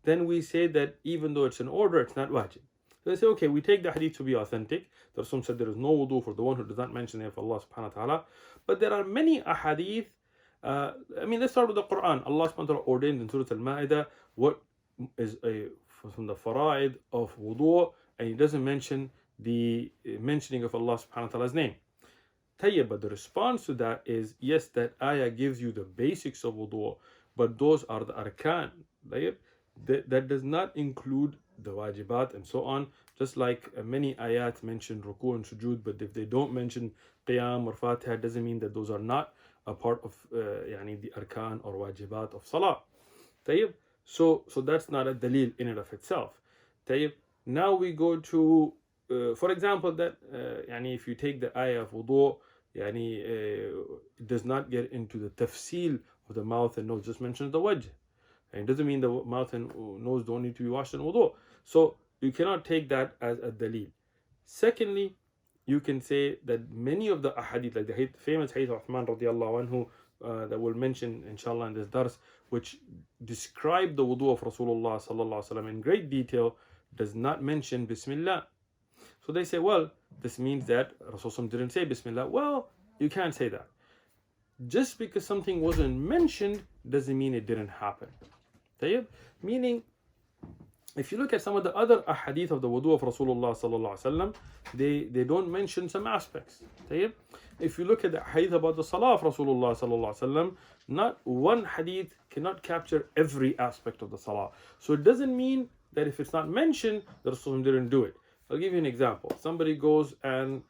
then we say that even though it's an order, it's not wajib. So they say, okay, we take the hadith to be authentic. The Rasul said there is no wudu for the one who does not mention the name of Allah subhanahu wa ta'ala. But there are many ahadith. Let's start with the Quran. Allah subhanahu wa ta'ala ordained in Surah Al-Ma'idah what is from the fara'id of wudu, and he doesn't mention the mentioning of Allah subhanahu wa ta'ala's name. Tayyib, but the response to that is, yes, that ayah gives you the basics of wudu, but those are the arkan. Tayyib, that does not include the Wājibāt and so on. Just like many ayat mention ruku and sujood, but if they don't mention qiyam or fatiha, it doesn't mean that those are not a part of the arkan or Wājibāt of salah. Tayyib. So that's not a dalil in and of itself. Tayyib. Now we go to, for example, that if you take the ayah of wudu, it does not get into the tafsil of the mouth and nose, just mentions the wajh. And it doesn't mean the mouth and nose don't need to be washed in wudu. So you cannot take that as a dalil. Secondly, you can say that many of the ahadith, like the famous hadith of Uthman radiallahu anhu, that we'll mention inshallah in this dars, which describe the wudu of Rasulullah sallallahu alaihi wasallam in great detail, does not mention Bismillah. So they say, well, this means that Rasulullah didn't say Bismillah. Well, you can't say that. Just because something wasn't mentioned doesn't mean it didn't happen. Meaning, if you look at some of the other ahadith of the wudu of Rasulullah sallallahu alaihi wasallam, they don't mention some aspects. طيب? If you look at the hadith about the salah of Rasulullah sallallahu alaihi wasallam, not one hadith cannot capture every aspect of the salah. So it doesn't mean that if it's not mentioned, the Rasulullah didn't do it. I'll give you an example. Somebody goes and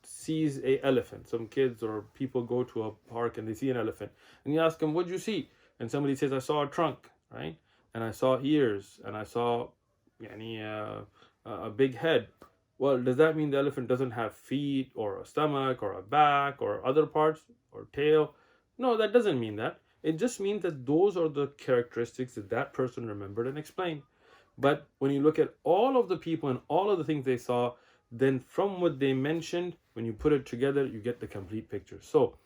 sees an elephant. Some kids or people go to a park and they see an elephant. And you ask them, what did you see? And somebody says, I saw a trunk, right? And I saw ears, and I saw a big head. Well, does that mean the elephant doesn't have feet or a stomach or a back or other parts or tail? No, that doesn't mean that. It just means that those are the characteristics that that person remembered and explained. But when you look at all of the people and all of the things they saw, then from what they mentioned, when you put it together, you get the complete picture. So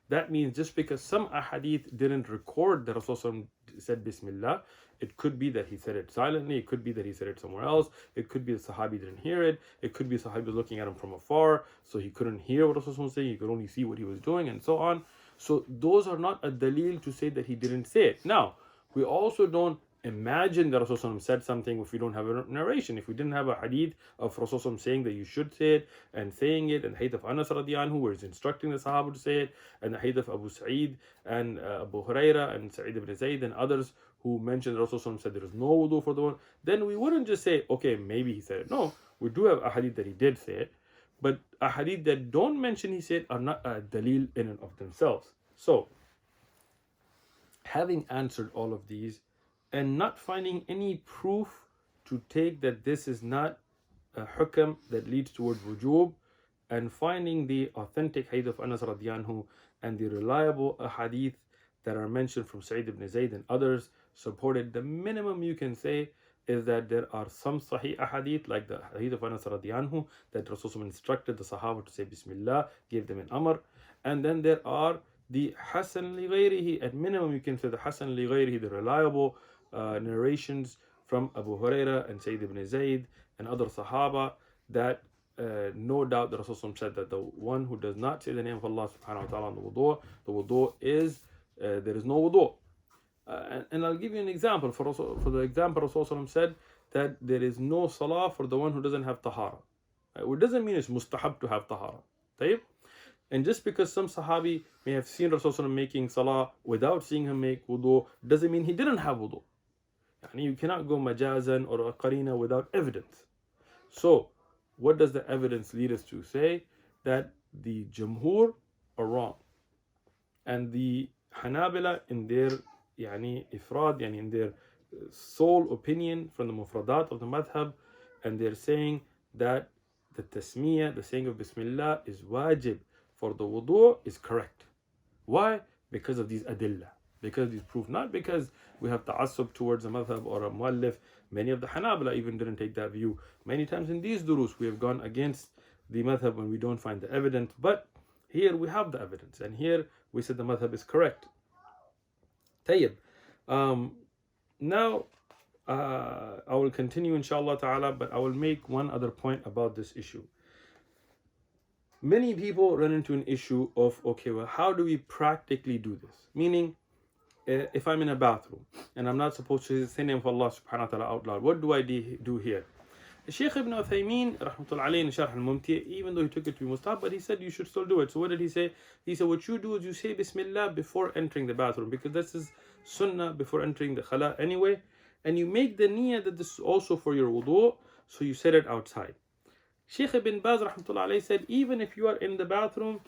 that means just because some ahadith didn't record that Rasulullah said Bismillah, it could be that he said it silently, it could be that he said it somewhere else, it could be the Sahabi didn't hear it, it could be the Sahabi was looking at him from afar, so he couldn't hear what Rasulullah was saying, he could only see what he was doing, and so on. So those are not a dalil to say that he didn't say it. Now, we also don't imagine that Rasulullah said something if we don't have a narration. If we didn't have a hadith of Rasulullah saying that you should say it and saying it, and the hadith of Anas radiallahu anhu where he's instructing the Sahaba to say it, and the hadith of Abu Sa'id and Abu Huraira and Sa'id ibn Zayd and others who mentioned Rasulullah said there is no wudu for the one, then we wouldn't just say, okay, maybe he said it. No, we do have a hadith that he did say it, but a hadith that don't mention he said are not a dalil in and of themselves. So, having answered all of these, and not finding any proof to take that this is not a hukam that leads towards wujub, and finding the authentic hadith of Anas radiallahu anhu and the reliable hadith that are mentioned from Sa'id ibn Zayd and others supported, the minimum you can say is that there are some sahih ahadith like the hadith of Anas radiallahu anhu that Rasulullah instructed the Sahaba to say Bismillah, gave them an amr, and then there are the Hasan li ghayrihi, at minimum you can say the Hasan li ghayrihi, the reliable narrations from Abu Huraira and Sayyid ibn Zayd and other Sahaba that no doubt the Rasulullah said that the one who does not say the name of Allah subhanahu wa ta'ala on the wudu is, there is no wudu. And I'll give you an example. For the example, Rasulullah said that there is no salah for the one who doesn't have tahara. It doesn't mean it's mustahab to have tahara. طيب? And just because some Sahabi may have seen Rasulullah making salah without seeing him make wudu, doesn't mean he didn't have wudu. You cannot go majazan or a qarina without evidence. So, what does the evidence lead us to say? That the Jumhur are wrong. And the Hanabila in their ifrad, in their sole opinion from the mufradat of the madhab, and they're saying that the tasmiyah, the saying of Bismillah, is wajib for the wudu is correct. Why? Because of these adillah. Because of these proof. Not because we have ta'assub towards a madhab or a muallif. Many of the Hanabila even didn't take that view. Many times in these durus we have gone against the madhab when we don't find the evidence. But here we have the evidence. And here we said the madhab is correct. Tayyib. Now I will continue inshallah ta'ala, but I will make one other point about this issue. Many people run into an issue of, okay, well, how do we practically do this? Meaning, if I'm in a bathroom and I'm not supposed to say the name of Allah subhanahu wa ta'ala out loud, what do I do here? Shaykh ibn Uthaymeen, rahmatullahi alayhi, in Sharh al-Mumti', even though he took it to be mustahab, but he said you should still do it. So what did he say? He said, what you do is you say Bismillah before entering the bathroom, because this is sunnah before entering the khala anyway. And you make the niyyah that this is also for your wudu, so you said it outside. Shaykh ibn Baz rahmatullahi alayhi said, even if you are in the bathroom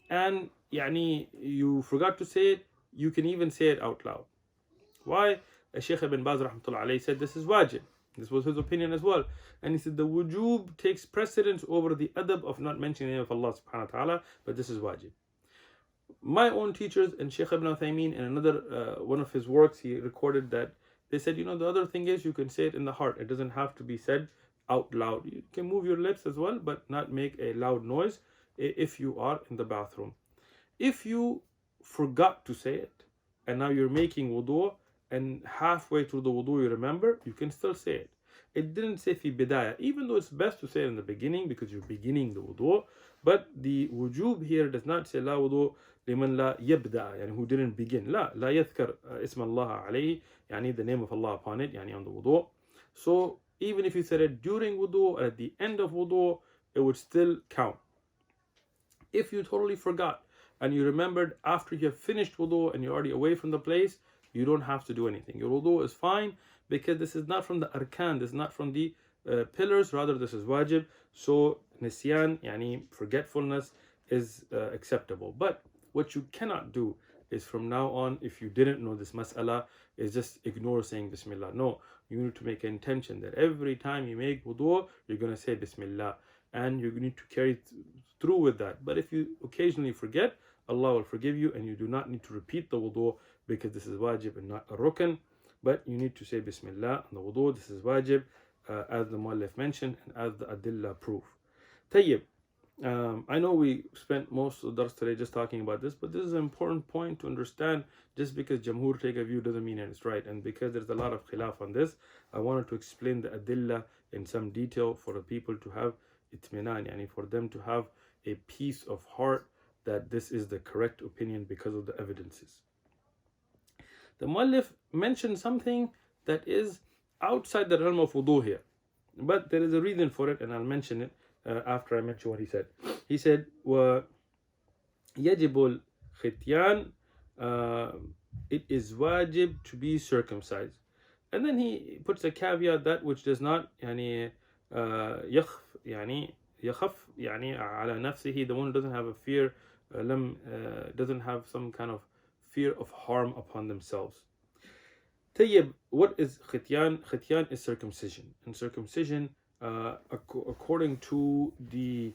and you forgot to say it, you can even say it out loud. Why? Shaykh ibn Baz rahmatullahi alayhi said this is wajib. This was his opinion as well. And he said the wujub takes precedence over the adab of not mentioning the name of Allah subhanahu wa ta'ala, but this is wajib. My own teachers and Shaykh ibn Uthaymeen, in another one of his works, he recorded that they said, the other thing is you can say it in the heart. It doesn't have to be said out loud. You can move your lips as well, but not make a loud noise if you are in the bathroom. If you forgot to say it, and now you're making wudu, and halfway through the wudu you remember, you can still say it. It didn't say fi bidaya, even though it's best to say it in the beginning because you're beginning the wudu, but the wujub here does not say la wudu liman la yabda, who didn't begin. La yadhkar isma Allah alayhi, the name of Allah upon it, on the wudu. So even if you said it during wudu or at the end of wudu, it would still count. If you totally forgot and you remembered after you have finished wudu and you're already away from the place, you don't have to do anything. Your wudu is fine because this is not from the arkan, this is not from the pillars, rather this is wajib. So nisyan, yani forgetfulness, is acceptable. But what you cannot do is from now on, if you didn't know this mas'ala, is just ignore saying Bismillah. No, you need to make an intention that every time you make wudu, you're going to say Bismillah, and you need to carry through with that. But if you occasionally forget, Allah will forgive you, and you do not need to repeat the wudu because this is wajib and not a rukn. But you need to say Bismillah on the wudu. This is wajib, as the muallif mentioned and as the adillah proof. Tayyib. I know we spent most of the dars today just talking about this, but this is an important point to understand. Just because Jamhur take a view doesn't mean it's right, and because there's a lot of khilaf on this, I wanted to explain the adillah in some detail for the people to have itminan, yani for them to have a peace of heart that this is the correct opinion because of the evidences. The muallif mentioned something that is outside the realm of wudu here, but there is a reason for it, and I'll mention it after I mention what he said. He said, وَيَجِبُ الْخِتْيَانِ, it is wajib to be circumcised. And then he puts a caveat, that which does not يعني يخف يعني على نفسه, the one who doesn't have a fear, doesn't have some kind of fear of harm upon themselves. Tayyib, what is khityan? Khityan is circumcision, and circumcision, according to the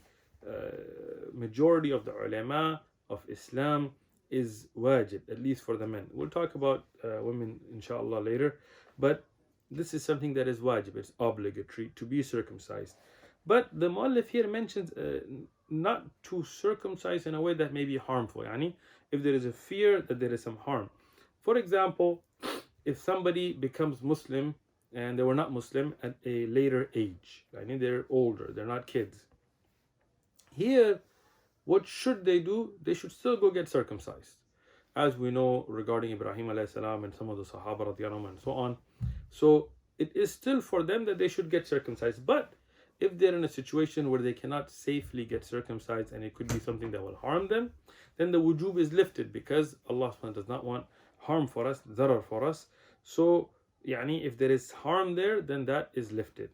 majority of the ulama of Islam, is wajib, at least for the men. We'll talk about women inshallah later, but this is something that is wajib, it's obligatory to be circumcised. But the muallif here mentions not to circumcise in a way that may be harmful, yani if there is a fear that there is some harm. For example, if somebody becomes Muslim and they were not Muslim at a later age, yani they're older, they're not kids. Here, what should they do? They should still go get circumcised, as we know regarding Ibrahim alayhi salam and some of the Sahaba radiallahu anhum and so on. So it is still for them that they should get circumcised. But if they're in a situation where they cannot safely get circumcised and it could be something that will harm them, then the wujub is lifted, because Allah subhanahu wa ta'ala does not want harm for us, zarar for us. So yani if there is harm there, then that is lifted.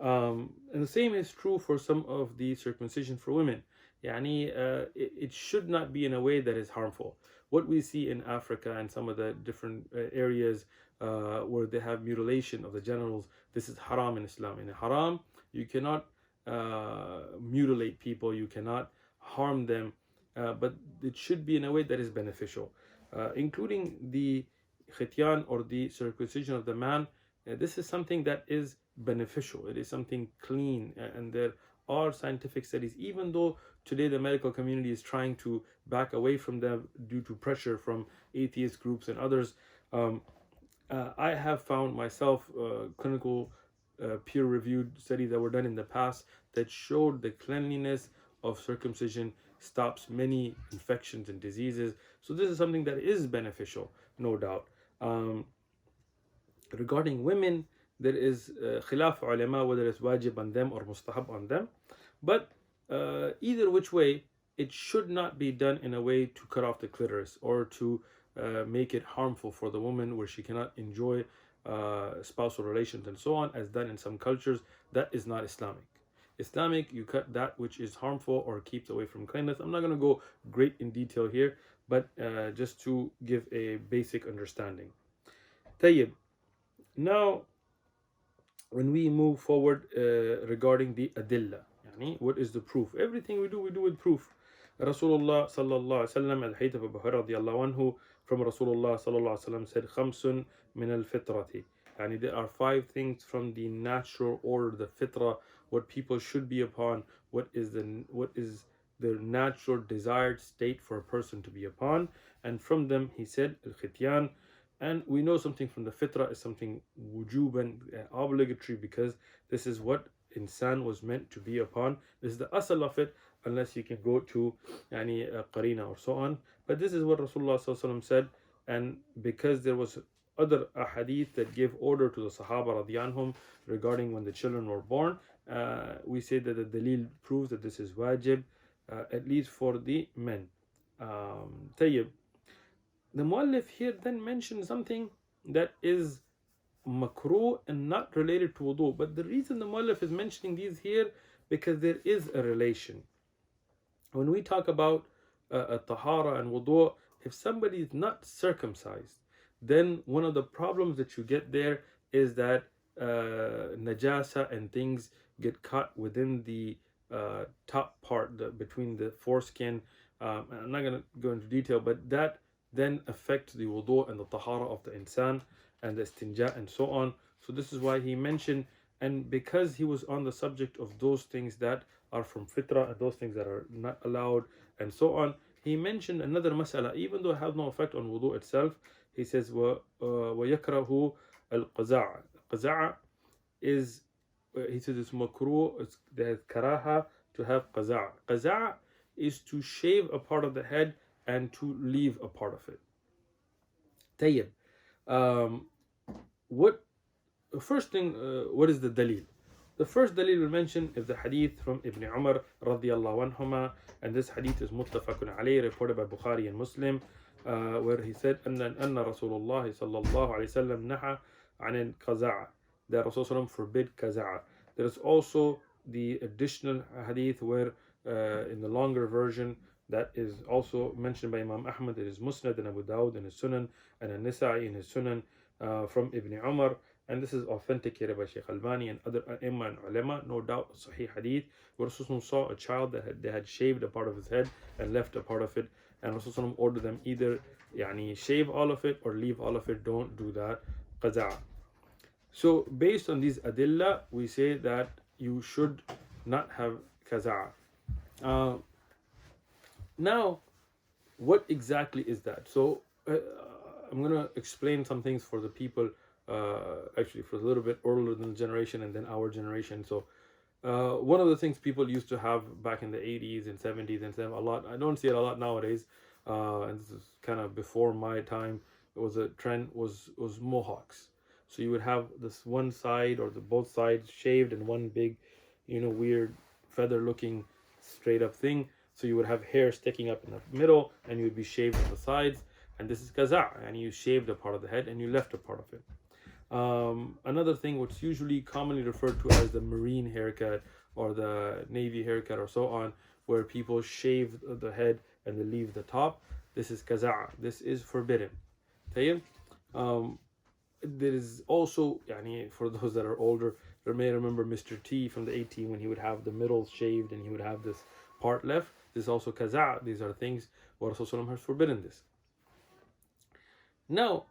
And the same is true for some of the circumcision for women. Yani it should not be in a way that is harmful. What we see in Africa and some of the different areas where they have mutilation of the genitals, this is haram in Islam. In haram, you cannot mutilate people, you cannot harm them, but it should be in a way that is beneficial, including the khityan or the circumcision of the man. This is something that is beneficial, it is something clean, and there are scientific studies, even though today the medical community is trying to back away from them due to pressure from atheist groups and others. I have found myself clinical peer-reviewed studies that were done in the past that showed the cleanliness of circumcision stops many infections and diseases. So this is something that is beneficial, no doubt. Regarding women, there is khilaf ulama whether it's wajib on them or mustahab on them. But either which way, it should not be done in a way to cut off the clitoris or to make it harmful for the woman where she cannot enjoy spousal relations and so on, as done in some cultures. That is not Islamic. Islamic, you cut that which is harmful or keeps away from cleanliness. I'm not going to go great in detail here, but just to give a basic understanding. Tayyib. Now, when we move forward regarding the adillah, yani what is the proof? Everything we do with proof. Rasulullah sallallahu alaihi wasallam, al-Hadith of Abu Hurairah radiyallahu anhu, from Rasulullah sallallahu alaihi wasallam said, "Khamsun min al-fitrati." Yani there are 5 things from the natural order, the fitra, what people should be upon, what is the natural desired state for a person to be upon. And from them he said al-khityan. And we know something from the fitrah is something wujuban, obligatory, because this is what insan was meant to be upon. This is the asal of it, unless you can go to qarina or so on. But this is what Rasulullah sallallahu alaihi wasallam said, and because there was other ahadith that give order to the Sahaba radiyallahu anhum regarding when the children were born. We say that the dalil proves that this is wajib, at least for the men. Tayyib. The muallif here then mentioned something that is makruh and not related to wudu. But the reason the muallif is mentioning these here, because there is a relation. When we talk about tahara and wudu, if somebody is not circumcised, then one of the problems that you get there is that najasa and things get caught within the top part, between the foreskin. I'm not going to go into detail, but that then affects the wudu and the tahara of the insan and the istinja and so on. So this is why he mentioned, and because he was on the subject of those things that are from fitrah and those things that are not allowed and so on, he mentioned another mas'ala, even though it has no effect on wudu itself. He says, وَيَكْرَهُ الْقَزَعَ. Qaza'a is, he says it's makruh, there's karaha to have qaza'a. Qaza'a is to shave a part of the head and to leave a part of it. Tayyib. First thing, what is the dalil? The first dalil we mention is the hadith from Ibn Umar radiyallahu anhuma, and this hadith is muttafaqun alayhi, reported by Bukhari and Muslim, where he said, أن رسول الله صلى الله عليه وسلم نهى عن القزع. That Rasulullah forbid qaza'a. There is also the additional hadith where, in the longer version, that is also mentioned by Imam Ahmad, it is Musnad and Abu Dawud in his Sunan, and An-Nisa'i in his Sunan, from Ibn Umar. And this is authenticated by Shaykh Albani and other Imam and Ulama, no doubt a Sahih hadith, where Rasulullah saw a child that they had shaved a part of his head and left a part of it, and Rasulullah ordered them either shave all of it or leave all of it, don't do that, qaza'a. So based on these adillah, we say that you should not have qaza'a. Now, what exactly is that? So I'm going to explain some things for the people, actually for a little bit earlier than the generation and then our generation. So one of the things people used to have back in the 80s and 70s and a lot, I don't see it a lot nowadays, and this is kind of before my time, it was a trend, was mohawks. So you would have this one side or the both sides shaved and one big, weird feather looking straight up thing. So you would have hair sticking up in the middle and you would be shaved on the sides. And this is qaza', and you shaved a part of the head and you left a part of it. Another thing, what's usually commonly referred to as the marine haircut or the navy haircut or so on, where people shave the head and they leave the top. This is qaza'. This is forbidden. There is also, for those that are older, they may remember Mr. T from the 18 when he would have the middle shaved and he would have this part left. This is also qaza'. These are things where Rasulullah has forbidden this. Now,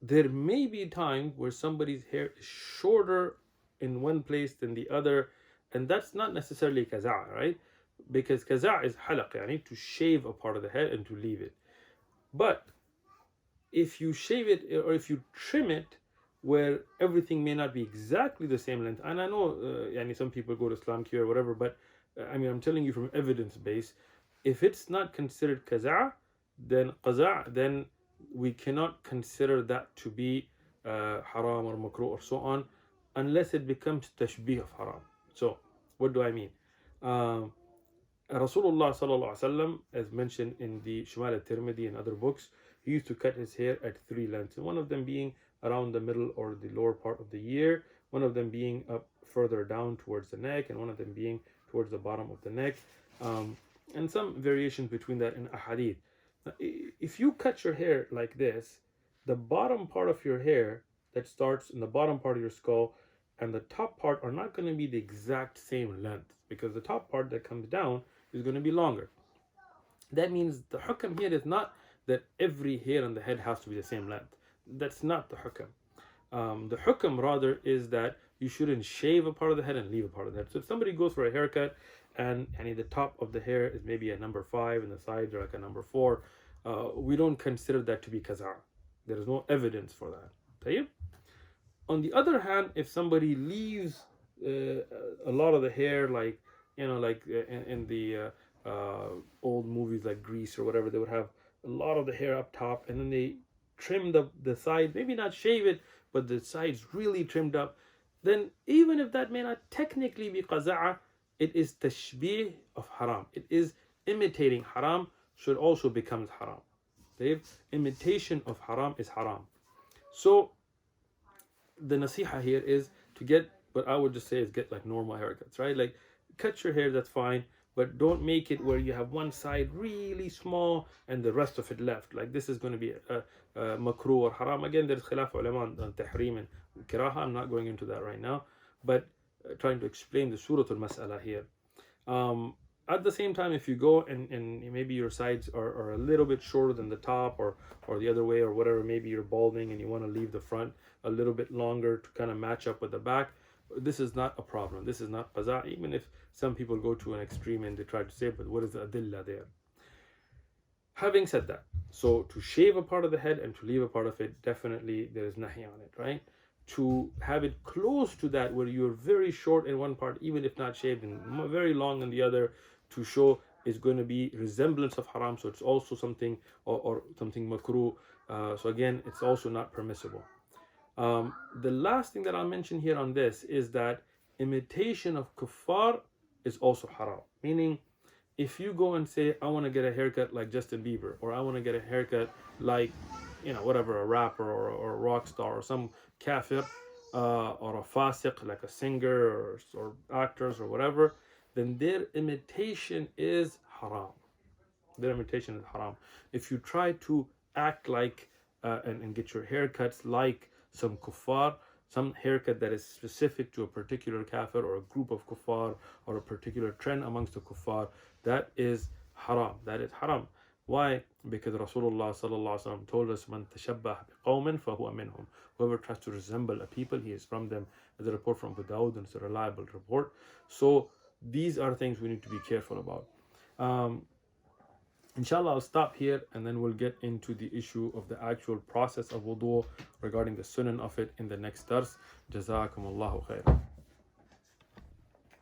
there may be times where somebody's hair is shorter in one place than the other, and that's not necessarily qaza', right? Because qaza' is halaq, to shave a part of the head and to leave it. But if you shave it or if you trim it where everything may not be exactly the same length, and I know some people go to Islam Cure or whatever, but I'm telling you from evidence base, if it's not considered qaza', then we cannot consider that to be haram or makruh or so on, unless it becomes tashbih of haram. So what do I mean? Rasulullah sallallahu alaihi wasallam, as mentioned in the Shumal al-Tirmidhi and other books, he used to cut his hair at 3 lengths, and one of them being around the middle or the lower part of the ear, one of them being up further down towards the neck, and one of them being towards the bottom of the neck, and some variations between that in ahadith. Now, if you cut your hair like this, the bottom part of your hair that starts in the bottom part of your skull and the top part are not going to be the exact same length, because the top part that comes down is going to be longer. That means the hukam here is not that every hair on the head has to be the same length. That's not the hukam. The hukam rather is that you shouldn't shave a part of the head and leave a part of the head. So if somebody goes for a haircut and the top of the hair is maybe a number 5 and the sides are like a number 4, we don't consider that to be qaza'. There is no evidence for that. Tayyib? On the other hand, if somebody leaves a lot of the hair, like in the old movies like Grease or whatever, they would have a lot of the hair up top, and then they trim the side, maybe not shave it, but the sides really trimmed up, then even if that may not technically be qaza'a, it is tashbih of haram. It is imitating haram, should also become haram. Imitation of haram is haram. So the nasiha here is to get, what I would just say is get like normal haircuts, right? Like cut your hair, that's fine, but don't make it where you have one side really small and the rest of it left. Like this is going to be a makruh or haram. Again, there's khilaf ulama on tahrim and kiraha. I'm not going into that right now, but trying to explain the suratul mas'ala here. At the same time, if you go and maybe your sides are a little bit shorter than the top, or the other way, or whatever, maybe you're balding and you want to leave the front a little bit longer to kind of match up with the back, this is not a problem. This is not qaza, even if some people go to an extreme and they try to say, but what is the adillah there? Having said that, so to shave a part of the head and to leave a part of it, definitely there is nahi on it, right? To have it close to that, where you're very short in one part, even if not shaved, and very long in the other, to show is going to be resemblance of haram. So it's also something, or something makruh. So again, it's also not permissible. The last thing that I'll mention here on this is that imitation of kuffar is also haram. Meaning, if you go and say, I want to get a haircut like Justin Bieber, or I want to get a haircut like, whatever, a rapper or a rock star or some kafir, or a fasiq, like a singer or actors or whatever, then their imitation is haram. Their imitation is haram. If you try to act like and get your haircuts like some kuffar, some haircut that is specific to a particular kafir or a group of kuffar or a particular trend amongst the kuffar, that is haram. That is haram. Why? Because Rasulullah sallallahu alaihi wasallam told us, "Man tashabbaha biqawmin fahuwa minhum." Whoever tries to resemble a people, he is from them. As a report from Wudū, and it's a reliable report. So these are things we need to be careful about. Inshallah, I'll stop here and then we'll get into the issue of the actual process of wudu regarding the sunan of it in the next dars. Jazakumullahu khairan.